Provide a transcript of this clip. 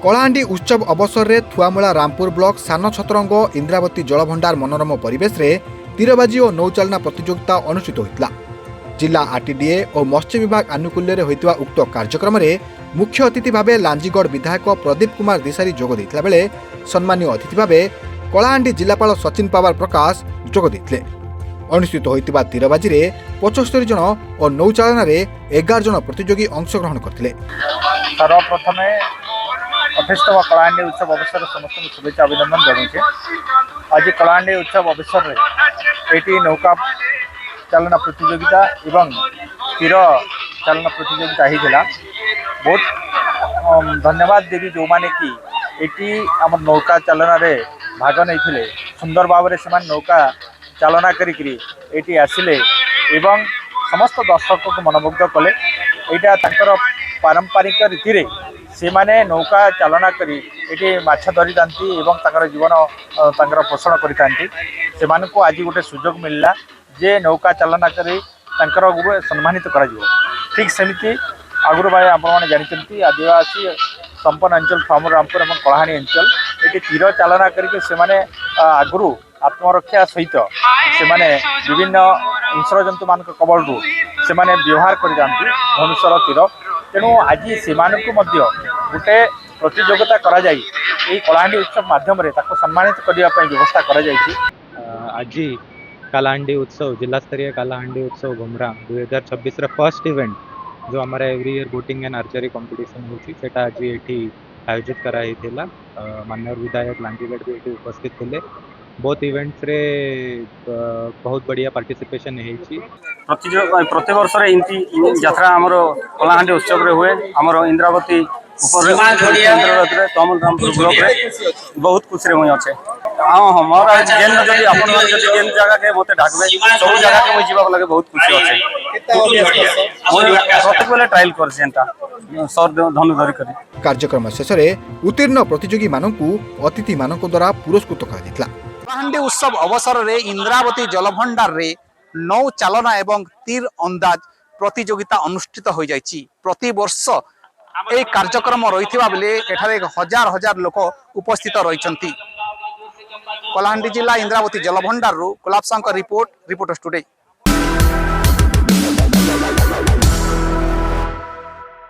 कलाहांडी उत्सव अवसर में थुआमूला रामपुर ब्लॉक सान छतरंग इंद्रावती जलभंडार मनोरम परिवेश रे तीरबाजी और नौचालना प्रतियोगिता अनुष्ठित होता। जिला आरटीडीए और मत्स्य विभाग आनुकूल्य में होता उक्त कार्यक्रम में मुख्य अतिथि भाव लांजीगढ़ विधायक प्रदीप कुमार दिशारी जोग देथिला बेले सम्मानीय अतिथि भाव कलाहांडी जिलापाल सचिन पावार प्रकाश जोग देथिले। अनुष्ठित होता तीरबाजी में 75 जन और नौचालना 11 जन प्रतियोगी अंशग्रहण करते। सर्वप्रथम 28तम कलाहांडी उत्सव अवसर समस्त शुभेच्छा अभिनंदन जनाऊे। आज कलाहांडी उत्सव अवसर में ये नौका चालना प्रतियोगिता एवं तीर चालना प्रतियोगिता होता। बहुत धन्यवाद देवी जो माने कि ये आम नौका चालना रे भाग नहीं सुंदर भाव में से नौका चालना करी आसिले एवं समस्त दर्शक को मनमुग्ध कले। यहाँ पारंपरिक रीति रे से माने नौका चालना करी ये माछ धरी था जीवन पोषण करी को आज गोटे सुजोग मिलला जे नौका चालना करी सम्मानित करा जिवो। ठीक सेमिति आगुरी भाई आपने जानते आदिवासी संपन्न अंचल फार्मर रामपुर और कलाहांडी अंचल ये तीर चालना करके आगुरी आत्मरक्षा सहित से विभिन्न हिंस्र जंतु मान कबल से व्यवहार कर धनुषर तीर। तेणु आज से गोटे प्रतियोगिता कलाहांडी उत्सव माध्यम सम्मानित करने व्यवस्था आज कलाहांडी उत्सव जिला स्तरीय कलाहांडी उत्सव घुमरा 2026 फर्स्ट इवेंट जो हमारा every year boating and archery competition होता आज ये आयोजित कराई माननीय विधायक लांजीगढ़ भी ये उपस्थित थे। बहुत इवेंट्स रे बहुत बढ़िया पार्टिसिपेशन प्रति वर्ष यात्रा आमर कलाहांडी उत्सव रे हुए आमर इंद्रावती तमुल रामपुर ब्लॉक रे बहुत खुशी रे मुई अच्छे। हाँ हाँ मोर जेन जदि अपन जेन जगह के मते ढाकबे सब जगह के मुई जीवा लगे बहुत खुशी अच्छे। प्रत्येक बेले ट्रायल कर सेंटा सर धनु धरी करी। कार्यक्रम शेष में उत्तीर्ण प्रतियोगी मानकु अतिथि मानक द्वारा पुरस्कृत करा दितला। कलाहांडी उत्सव अवसर रे इंद्रावती जलभंडार रे नौ चालना एवं तीर अंदाज प्रतियोगिता अनुष्ठित हो जाइछि। प्रति वर्ष ए कार्यक्रम रहिथिबा बेले एठारे हजार हजार लोक उपस्थित रहिछंती। कलाहांडी जिला इंद्रावती जलभंडार रु कुलाबसांक रिपोर्ट रिपोर्टर्स टुडे।